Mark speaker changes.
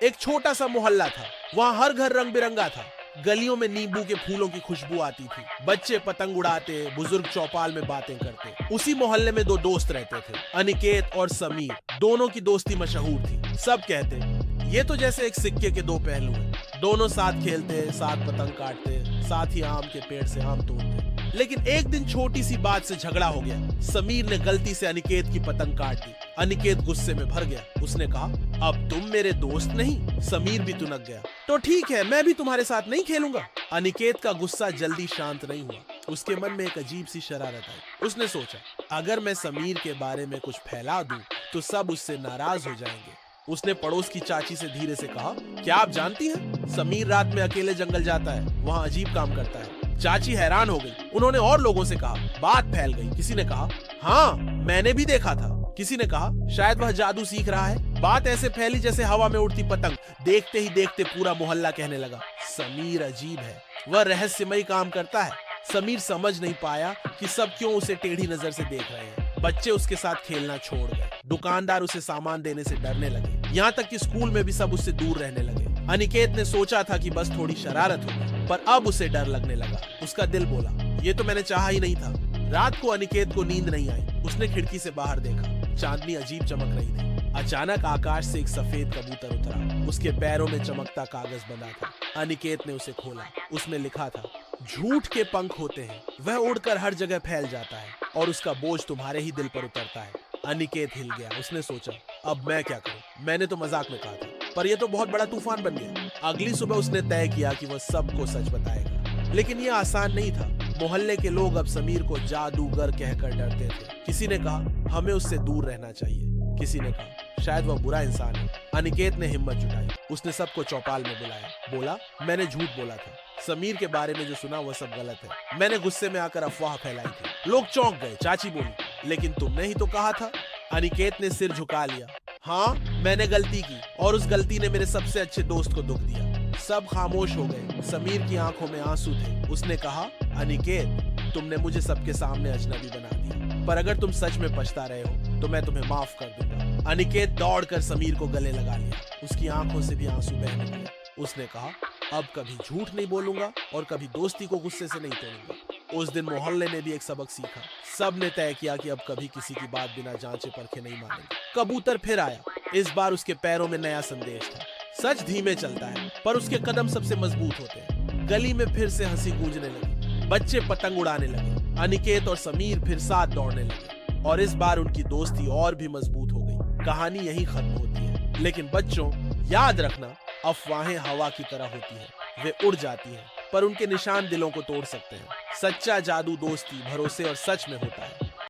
Speaker 1: एक छोटा सा मोहल्ला था। वहाँ हर घर रंग बिरंगा था। गलियों में नींबू के फूलों की खुशबू आती थी। बच्चे पतंग उड़ाते, बुजुर्ग चौपाल में बातें करते। उसी मोहल्ले में दो दोस्त रहते थे, अनिकेत और समीर। दोनों की दोस्ती मशहूर थी। सब कहते ये तो जैसे एक सिक्के के दो पहलू हैं। दोनों साथ खेलते, साथ पतंग काटते, साथ ही आम के पेड़ से आम तोड़ते। लेकिन एक दिन छोटी सी बात से झगड़ा हो गया। समीर ने गलती से अनिकेत की पतंग काट दी। अनिकेत गुस्से में भर गया। उसने कहा, अब तुम मेरे दोस्त नहीं। समीर भी तुनक गया। तो ठीक है, मैं भी तुम्हारे साथ नहीं खेलूंगा। अनिकेत का गुस्सा जल्दी शांत नहीं हुआ। उसके मन में एक अजीब सी शरारत आई। उसने सोचा, अगर मैं समीर के बारे में कुछ फैला दूं तो सब उससे नाराज हो जाएंगे। उसने पड़ोस की चाची से धीरे से कहा, क्या आप जानती हैं, समीर रात में अकेले जंगल जाता है, वहाँ अजीब काम करता है। चाची हैरान हो गई। उन्होंने और लोगों से कहा। बात फैल गई। किसी ने कहा, हाँ मैंने भी देखा था। किसी ने कहा, शायद वह जादू सीख रहा है। बात ऐसे फैली जैसे हवा में उड़ती पतंग। देखते ही देखते पूरा मोहल्ला कहने लगा, समीर अजीब है, वह रहस्यमयी काम करता है। समीर समझ नहीं पाया कि सब क्यों उसे टेढ़ी नजर से देख रहे हैं। बच्चे उसके साथ खेलना छोड़ गए। दुकानदार उसे सामान देने से डरने लगे। यहाँ तक कि स्कूल में भी सब उससे दूर रहने लगे। अनिकेत ने सोचा था कि बस थोड़ी शरारत होगी, पर अब उसे डर लगने लगा। उसका दिल बोला, ये तो मैंने चाहा ही नहीं था। रात को अनिकेत को नींद नहीं आई। उसने खिड़की से बाहर देखा। चांदनी अजीब चमक रही थी। अचानक आकाश से एक सफेद कबूतर उतरा। उसके पैरों में चमकता कागज बंधा था। अनिकेत ने उसे खोला। उसमें लिखा था, झूठ के पंख होते हैं, वह उड़कर हर जगह फैल जाता है और उसका बोझ तुम्हारे ही दिल पर उतरता है। अनिकेत हिल गया। उसने सोचा, अब मैं क्या करूं? मैंने तो मजाक में कहा था, पर यह तो बहुत बड़ा तूफान बन गया। अगली सुबह उसने तय किया कि वह सबको सच बताएगा। लेकिन यह आसान नहीं था। मोहल्ले के लोग अब समीर को जादूगर कहकर डरते थे। किसी ने कहा, हमें उससे दूर रहना चाहिए। किसी ने कहा, शायद वह बुरा इंसान है। अनिकेत ने हिम्मत जुटाई। उसने सबको चौपाल में बुलाया। बोला, मैंने झूठ बोला था। समीर के बारे में जो सुना वह सब गलत है। मैंने गुस्से में आकर अफवाह फैलाई थी। लोग चौंक गए। चाची बोली, लेकिन तुमने ही तो कहा था। अनिकेत ने सिर झुका लिया। हाँ, मैंने गलती की और उस गलती ने मेरे सबसे अच्छे दोस्त को दुख दिया। सब खामोश हो गए। समीर की आंखों में आंसू थे। उसने कहा, अनिकेत, तुमने मुझे सबके सामने अजनबी बना दिया, पर अगर तुम सच में पछता रहे हो तो मैं तुम्हें माफ कर दूंगा। अनिकेत दौड़कर समीर को गले लगा लिया। उसकी आंखों से भी आंसू बहने लगे। उसने कहा, अब कभी झूठ नहीं बोलूंगा और कभी दोस्ती को गुस्से से नहीं तोड़ूंगा। उस दिन मोहल्ले ने भी एक सबक सीखा। सब ने तय किया कि अब कभी किसी की बात बिना जांचे परखे नहीं मानेंगे। कबूतर फिर आया। इस बार उसके पैरों में नया संदेश था। सच धीमे चलता है, पर उसके कदम सबसे मजबूत होते हैं। गली में फिर से हंसी गूंजने लगी। बच्चे पतंग उड़ाने लगे। अनिकेत और समीर फिर साथ दौड़ने लगे और इस बार उनकी दोस्ती और भी मजबूत हो गई। कहानी यहीं खत्म होती है, लेकिन बच्चों याद रखना, अफवाहें हवा की तरह होती हैं। वे उड़ जाती हैं, पर उनके निशान दिलों को तोड़ सकते हैं। सच्चा जादू दोस्ती, भरोसे और सच में होता है।